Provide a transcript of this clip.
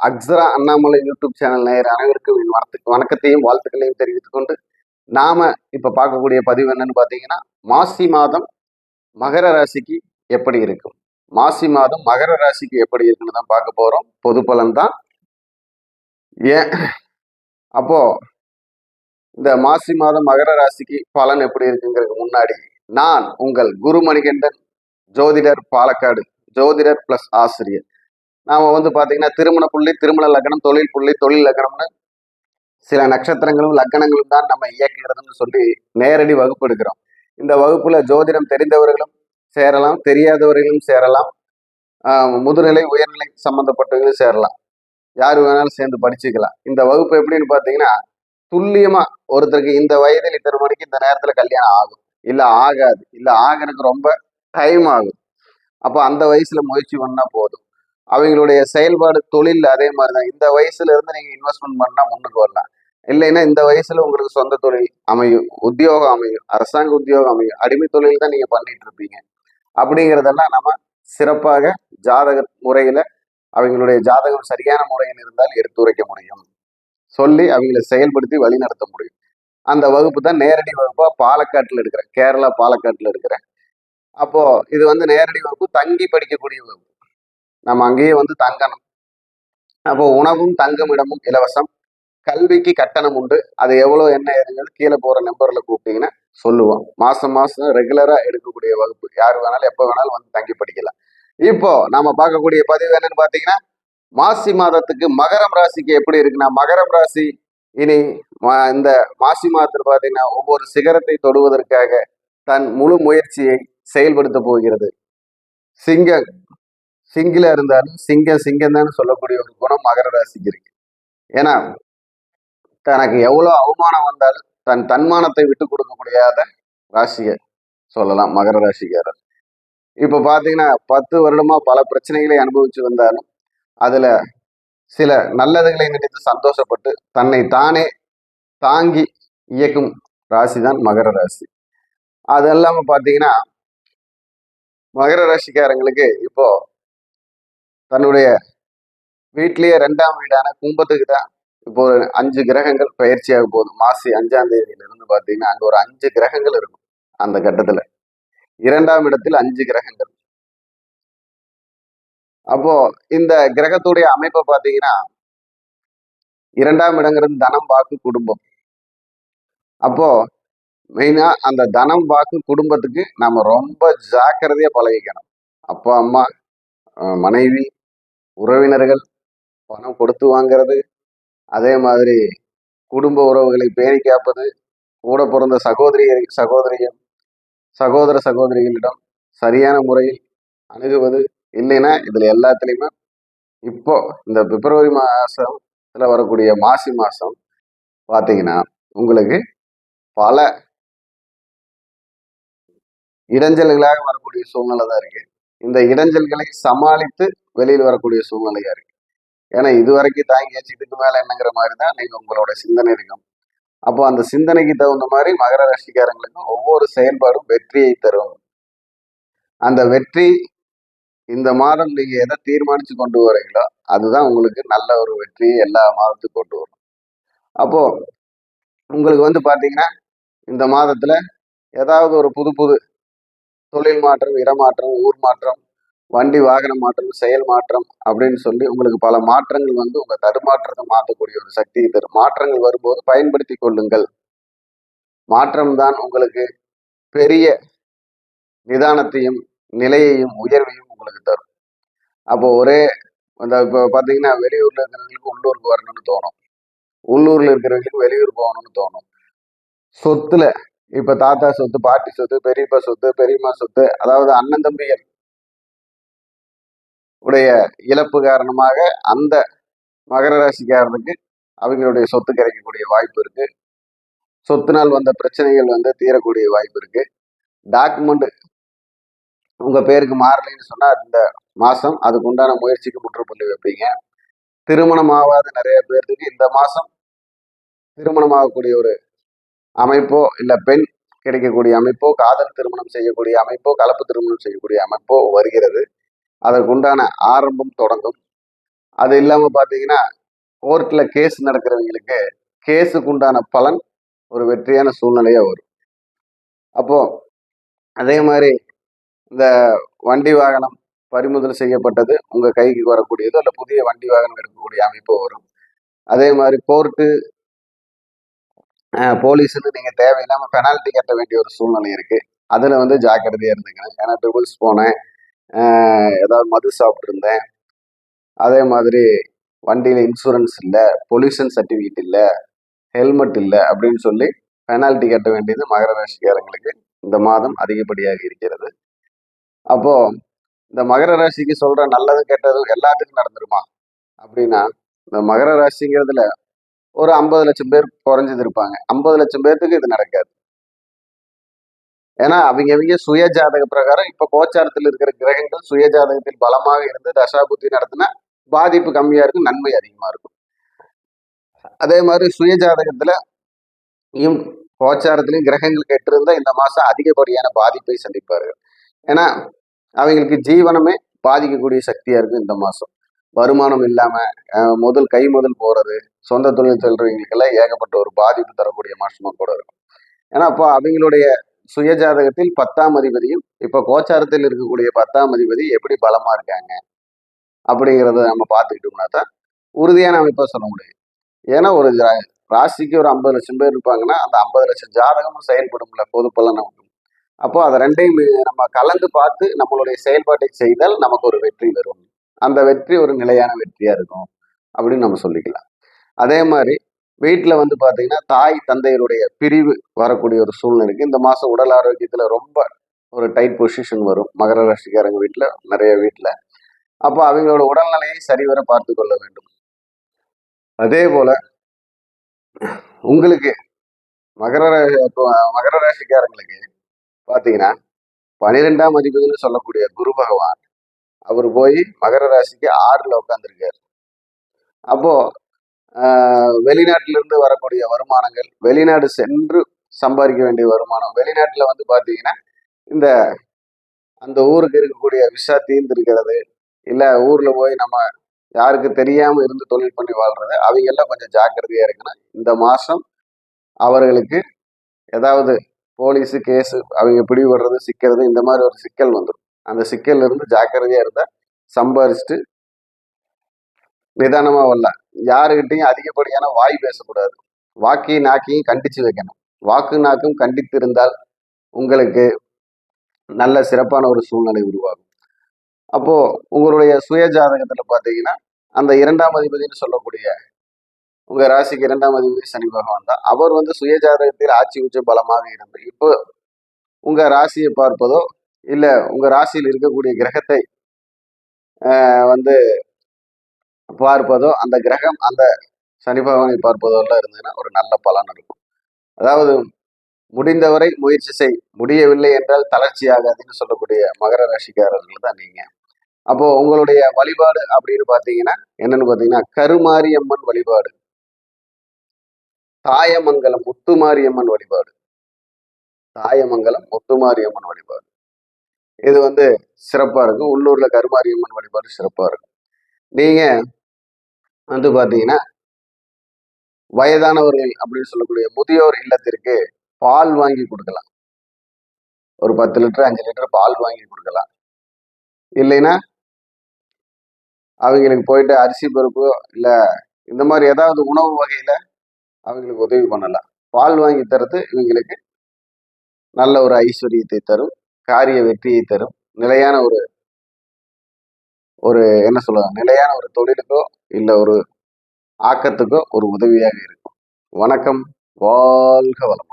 Akshara Annamalai YouTube channel நேயர் அனைவருக்கும் என் வணக்கத்தையும் வாழ்த்துக்களையும் தெரிவித்துக் கொண்டு நாம இப்ப பார்க்கக்கூடிய பதிவு என்னன்னு பாத்தீங்கன்னா, மாசி மாதம் மகர ராசிக்கு எப்படி இருக்கும், மாசி மாதம் மகர ராசிக்கு எப்படி இருக்குன்னு தான் பார்க்க போறோம். பொது பலன் தான். ஏன் அப்போ இந்த மாசி மாதம் மகர ராசிக்கு பலன் எப்படி இருக்குங்கிறதுக்கு முன்னாடி நான் உங்கள் குரு மணிகண்டன், ஜோதிடர், பாலக்காடு, ஜோதிடர் பிளஸ் ஆசிரியர். நாம பாத்தீங்கன்னா திருமண புள்ளி, திருமண லக்னம், தொழில் புள்ளி, தொழில் லக்னம்னு சில நட்சத்திரங்களும் லக்னங்களும் தான் நம்ம இயக்குகிறதுன்னு சொல்லி நேரடி வகுப்பு எடுக்கிறோம். இந்த வகுப்புல ஜோதிடம் தெரிந்தவர்களும் சேரலாம், தெரியாதவர்களும் சேரலாம், முதுநிலை உயர்நிலை சம்பந்தப்பட்டவர்களும் சேரலாம். யாரு வேணாலும் சேர்ந்து படிச்சுக்கலாம். இந்த வகுப்பு எப்படின்னு பாத்தீங்கன்னா, துல்லியமா ஒருத்தருக்கு இந்த வயதில் இத்தனை மணிக்கு இந்த நேரத்துல கல்யாணம் ஆகும், இல்ல ஆகாது, இல்ல ஆகிறதுக்கு ரொம்ப டைம் ஆகும். அப்போ அந்த வயசுல முயற்சி பண்ணா போதும். அவங்களுடைய செயல்பாடு தொழில் அதே மாதிரிதான். இந்த வயசுல இருந்து நீங்க இன்வெஸ்ட்மெண்ட் பண்ணா முன்னுக்கு வரலாம். இல்லைன்னா இந்த வயசுல உங்களுக்கு சொந்த தொழில் அமையும், உத்தியோகம் அமையும், அரசாங்க உத்தியோகம் அமையும், அடிமை தொழில் தான் நீங்க பண்ணிட்டு இருப்பீங்க. அப்படிங்கிறதெல்லாம் நம்ம சிறப்பாக ஜாதக முறையில அவங்களுடைய ஜாதகம் சரியான முறையில் இருந்தால் எடுத்துரைக்க முடியும், சொல்லி அவங்களை செயல்படுத்தி வழி நடத்த முடியும். அந்த வகுப்பு தான் நேரடி வகுப்பா பாலக்காட்டுல எடுக்கிறேன், கேரளா பாலக்காட்டுல எடுக்கிறேன். அப்போ இது நேரடி வகுப்பு, தங்கி படிக்கக்கூடிய வகுப்பு. நம்ம அங்கேயே தங்கணும். அப்போ உணவும் தங்குமிடமும் இலவசம், கல்விக்கு கட்டணம் உண்டு. அது எவ்வளோ என்ன ஏதுங்கிறது கீழே போற நம்பர்ல கூப்பிட்டீங்கன்னா சொல்லுவோம். மாசம் மாசம் ரெகுலரா எடுக்கக்கூடிய வகுப்பு. யார் வேணாலும் எப்போ வேணாலும் தங்கி படிக்கலாம். இப்போ நாம பார்க்கக்கூடிய பதிவு என்னன்னு பாத்தீங்கன்னா, மாசி மாதத்துக்கு மகரம் ராசிக்கு எப்படி இருக்குன்னா, மகரம் ராசி இனி இந்த மாசி மாதத்தில் பாத்தீங்கன்னா ஒவ்வொரு சிகரத்தை தொடுவதற்காக தன் முழு முயற்சியை செயல்படுத்த போகிறது. சிங்கில இருந்தாலும் சிங்கம் தான் சொல்லக்கூடிய ஒரு குணம் மகர ராசிக்கு இருக்கு. ஏன்னா தனக்கு எவ்வளவு அவமானம் வந்தாலும் தன் தன்மானத்தை விட்டு கொடுக்க முடியாத ராசியை சொல்லலாம் மகர ராசிக்காரர். இப்ப பாத்தீங்கன்னா 10 வருடமா பல பிரச்சனைகளை அனுபவிச்சு வந்தாலும் அதுல சில நல்லதுகளை நினைத்து சந்தோஷப்பட்டு தன்னை தானே தாங்கி இயக்கும் ராசி தான் மகர ராசி. அது இல்லாம பாத்தீங்கன்னா மகர ராசிக்காரங்களுக்கு இப்போ தன்னுடைய வீட்லயே 2ஆம் வீடான கும்பத்துக்கு தான் இப்போ 5 கிரகங்கள் பயிற்சியாக போகுது. மாசி 5ஆம் தேதியிலிருந்து பாத்தீங்கன்னா அங்க ஒரு 5 கிரகங்கள் இருக்கும். அந்த கட்டத்துல 2ஆம் இடத்தில் 5 கிரகங்கள். அப்போ இந்த கிரகத்துடைய அமைப்பை பாத்தீங்கன்னா 2ஆம் இடங்கிறது தனம், வாக்கு, குடும்பம். அப்போ மெயினா அந்த தனம், வாக்கு, குடும்பத்துக்கு நாம ரொம்ப ஜாக்கிரதையா பழகிக்கணும். அப்பா, அம்மா, மனைவி, உறவினர்கள், பணம் கொடுத்து வாங்கிறது, அதே மாதிரி குடும்ப உறவுகளை பேணி காப்பது, கூட பிறந்த சகோதர சகோதரிகளிடம் சரியான முறையில் அணுகுவது. இல்லைன்னா இதுல எல்லாத்துலயுமே இப்போ இந்த பிப்ரவரி மாசத்துல வரக்கூடிய மாசி மாசம் பாத்தீங்கன்னா உங்களுக்கு பல இடைஞ்சல்களாக வரக்கூடிய சூழ்நிலை தான் இருக்கு. இந்த இடைஞ்சல்களை சமாளித்து வெளியில் வரக்கூடிய சூழ்நிலையா இருக்கு. ஏன்னா இதுவரைக்கும் தாங்கியாச்சு, இதுக்கு மேல என்னங்கிற மாதிரி தான் நீங்க உங்களோட சிந்தனை இருக்கும். அப்போ அந்த சிந்தனைக்கு தகுந்த மாதிரி மகர ராசிக்காரங்களுக்கு ஒவ்வொரு செயல்பாடும் வெற்றியை தரும். அந்த வெற்றி இந்த மாதம் நீங்க எதை தீர்மானிச்சு கொண்டு வரீங்களோ அதுதான் உங்களுக்கு நல்ல ஒரு வெற்றியை எல்லா மாதத்துக்கும் கொண்டு வரும். அப்போ உங்களுக்கு பாத்தீங்கன்னா இந்த மாதத்துல ஏதாவது ஒரு புது புது தொழில் மாற்றம், இடமாற்றம், ஊர் மாற்றம், வண்டி வாகன மாற்றம், செயல் மாற்றம் அப்படின்னு சொல்லி உங்களுக்கு பல மாற்றங்கள் உங்க தடுமாற்றத்தை மாற்றக்கூடிய ஒரு சக்தியை தரும். மாற்றங்கள் வரும்போது பயன்படுத்தி கொள்ளுங்கள். மாற்றம் தான் உங்களுக்கு பெரிய நிதானத்தையும் நிலையையும் உயர்வையும் உங்களுக்கு தரும். அப்போ ஒரே இப்போ பாத்தீங்கன்னா வெளியூர்ல இருக்கிறவங்களுக்கு உள்ளூருக்கு வரணும்னு தோணும், உள்ளூர்ல இருக்கிறவங்களுக்கு வெளியூர் போகணும்னு தோணும். சொத்துல இப்ப தாத்தா சொத்து, பாட்டி சொத்து, பெரியப்பா சொத்து, பெரியம்மா சொத்து, அதாவது அண்ணன் தம்பிகள் உடைய இழப்பு காரணமாக அந்த மகர ராசிக்காரனுக்கு அவங்களுடைய சொத்து கிடைக்கக்கூடிய வாய்ப்பு இருக்கு. சொத்துனால் வந்த பிரச்சனைகள் தீரக்கூடிய வாய்ப்பு இருக்கு. டாக்குமெண்ட் உங்க பேருக்கு மாறலைன்னு சொன்னா இந்த மாசம் அதுக்கு உண்டான முயற்சிக்கு முற்றுப்புள்ளி வைப்பீங்க. திருமணம் ஆகாத நிறைய பேருக்கு இந்த மாசம் திருமணம் ஆகக்கூடிய ஒரு அமைப்போ, இல்ல பெண் கிடைக்கக்கூடிய அமைப்போ, காதல் திருமணம் செய்யக்கூடிய அமைப்போ, கலப்பு திருமணம் செய்யக்கூடிய அமைப்போ வருகிறது. அதற்கு உண்டான ஆரம்பம் தொடங்கும். அது இல்லாம பாத்தீங்கன்னா கோர்ட்ல கேஸ் நடக்கிறவங்களுக்கு கேஸுக்கு உண்டான பலன் ஒரு வெற்றியான சூழ்நிலையா வரும். அப்போ அதே மாதிரி இந்த வண்டி வாகனம் பறிமுதல் செய்யப்பட்டது உங்க கைக்கு வரக்கூடியதோ அல்ல புதிய வண்டி வாகனம் எடுக்கக்கூடிய அமைப்பு வரும். அதே மாதிரி கோர்ட்டு போலீஸ்ன்னு நீங்க தேவையில்லாம பெனால்ட்டி கட்ட வேண்டிய ஒரு சூழ்நிலை இருக்கு. அதுல வந்து ஜாக்கிரதையா இருந்துக்கணும். ஏன்னா ட்ரிபிள்ஸ் போனேன், ஏதாவது மது சாப்பிட்டு இருந்தேன், அதே மாதிரி வண்டியில இன்சூரன்ஸ் இல்லை, பொல்யூஷன் சர்டிஃபிகேட் இல்லை, ஹெல்மெட் இல்லை அப்படின்னு சொல்லி பெனால்ட்டி கட்ட வேண்டியது மகர ராசிக்காரங்களுக்கு இந்த மாதம் அதிகப்படியாக இருக்கிறது. அப்போ இந்த மகர ராசிக்கு சொல்ற நல்லதும் கெட்டதும் எல்லாத்துக்கும் நடந்துருமா அப்படின்னா, இந்த மகர ராசிங்கிறதுல ஒரு 50 லட்சம் பேர் குறைஞ்சது இருப்பாங்க. 50 லட்சம் பேர்த்துக்கு இது நடக்காது. ஏன்னா அவங்க சுய ஜாதக பிரகாரம் இப்ப கோச்சாரத்தில் இருக்கிற கிரகங்கள் சுய ஜாதகத்தில் பலமாக இருந்து தசாபுத்தி நடத்தினா பாதிப்பு கம்மியா இருக்கும், நன்மை அதிகமா இருக்கும். அதே மாதிரி சுய ஜாதகத்துல கோச்சாரத்திலையும் கிரகங்கள் கெட்டிருந்தா இந்த மாசம் அதிகப்படியான பாதிப்பை சந்திப்பார்கள். ஏன்னா அவங்களுக்கு ஜீவனமே பாதிக்கக்கூடிய சக்தியா இருக்கும் இந்த மாசம். வருமானம் இல்லாம கை முதல் போறது, சொந்த தொழில் செல்றவங்களுக்கெல்லாம் ஏகப்பட்ட ஒரு பாதிப்பு தரக்கூடிய மாசமா கூட இருக்கும். ஏன்னா அப்போ அவங்களுடைய சுய ஜாதகத்தில் 10ஆம் அதிபதியும் இப்ப கோச்சாரத்தில் இருக்கக்கூடிய 10ஆம் அதிபதி எப்படி பலமா இருக்காங்க அப்படிங்கிறத நம்ம பார்த்துக்கிட்டோம்னா தான் உறுதியான அமைப்பா சொல்ல முடியும். ஏன்னா ஒரு ராசிக்கு ஒரு 50 லட்சம் பேர் இருப்பாங்கன்னா அந்த 50 லட்சம் ஜாதகமும் செயல்படும்ல பொது பலன். அப்போ அதை ரெண்டையும் நம்ம கலந்து பார்த்து நம்மளுடைய செயல்பாட்டை செய்தால் நமக்கு ஒரு வெற்றி வரும். அந்த வெற்றி ஒரு நிலையான வெற்றியா இருக்கும் அப்படின்னு நம்ம சொல்லிக்கலாம். அதே மாதிரி வீட்டில் வந்து பார்த்தீங்கன்னா தாய் தந்தையருடைய பிரிவு வரக்கூடிய ஒரு சூழ்நிலைக்கு இந்த மாதம் உடல் ஆரோக்கியத்தில் ரொம்ப ஒரு டைட் பொசிஷன் வரும் மகர ராசிக்காரங்க வீட்டில், நிறைய வீட்டில். அப்போ அவங்களோட உடல்நிலையை சரிவர பார்த்து கொள்ள வேண்டும். அதே போல உங்களுக்கு மகர ராசிக்காரங்களுக்கு பார்த்தீங்கன்னா 12ஆம் அதிபதினு சொல்லக்கூடிய குரு பகவான் அவர் போய் மகர ராசிக்கு 6ல் உட்காந்துருக்காரு. அப்போ வெளிநாட்டிலிருந்து வரக்கூடிய வருமானங்கள், வெளிநாடு சென்று சம்பாதிக்க வேண்டிய வருமானம், வெளிநாட்டுல வந்து பாத்தீங்கன்னா இந்த அந்த ஊருக்கு இருக்கக்கூடிய விசா தீர்ந்திருக்கிறது, இல்ல ஊர்ல போய் நம்ம யாருக்கு தெரியாம இருந்து தொழில் பண்ணி வாழ்றது, அவங்க எல்லாம் கொஞ்சம் ஜாக்கிரதையா இருக்கணும். இந்த மாசம் அவர்களுக்கு ஏதாவது போலீஸு கேஸு அவங்க பிடிபடுறது சிக்கிறது இந்த மாதிரி ஒரு சிக்கல் வந்துடும். அந்த சிக்கல்ல இருந்து ஜாக்கிரதையா இருந்தா சம்பாரிச்சுட்டு நிதானமா வரலாம். யாருக்கிட்டையும் அதிகப்படியான வாய் பேசக்கூடாது. வாக்கையும் நாக்கையும் கண்டிச்சு வைக்கணும். வாக்கு நாக்கும் கண்டித்து இருந்தால் உங்களுக்கு நல்ல சிறப்பான ஒரு சூழ்நிலை உருவாகும். அப்போ உங்களுடைய சுய ஜாதகத்துல பாத்தீங்கன்னா அந்த 2ஆம் அதிபதினு சொல்லக்கூடிய உங்க ராசிக்கு 2ஆம் அதிபதி சனி பகவான் தான். அவர் வந்து சுய ஜாதகத்தில் ஆட்சி உச்ச பலமாக இருந்து இப்போ உங்க ராசியை பார்ப்பதோ இல்ல உங்க ராசியில் இருக்கக்கூடிய கிரகத்தை வந்து பார்ப்பதோ, அந்த கிரகம் அந்த சனி பகவானை பார்ப்பதோ எல்லாம் இருந்ததுன்னா ஒரு நல்ல பலன் இருக்கும். அதாவது முடிந்தவரை முயற்சி செய், முடியவில்லை என்றால் தளர்ச்சி ஆகாதுன்னு சொல்லக்கூடிய மகர ராசிக்காரர்கள் தான் நீங்க. அப்போ உங்களுடைய வழிபாடு அப்படின்னு பாத்தீங்கன்னா என்னன்னு பாத்தீங்கன்னா கருமாரியம்மன் வழிபாடு, தாயமங்கலம் முத்துமாரியம்மன் வழிபாடு, தாயமங்கலம் முத்துமாரியம்மன் வழிபாடு இது வந்து சிறப்பா இருக்கும். உள்ளூர்ல கருமாரியம்மன் வழிபாடு சிறப்பா இருக்கும். நீங்க வந்து பாத்தீங்கன்னா வயதானவர்கள் அப்படின்னு சொல்லக்கூடிய முதியோர் இல்லத்திற்கு பால் வாங்கி கொடுக்கலாம். ஒரு 10 லிட்டர் 5 லிட்டர் பால் வாங்கி கொடுக்கலாம். இல்லைன்னா அவங்களுக்கு போயிட்டு அரிசி பருப்பு இல்ல இந்த மாதிரி ஏதாவது உணவு வகையில அவங்களுக்கு உதவி பண்ணலாம். பால் வாங்கி தரது இவங்களுக்கு நல்ல ஒரு ஐஸ்வர்யத்தை தரும், காரிய வெற்றியை தரும், நிலையான ஒரு ஒரு என்ன சொல்லுவாங்க நிலையான ஒரு தொழிலுக்கோ இல்ல ஒரு ஆக்கத்துக்கோ ஒரு உதவியாக இருக்கும். வணக்கம். வாழ்க வளம்.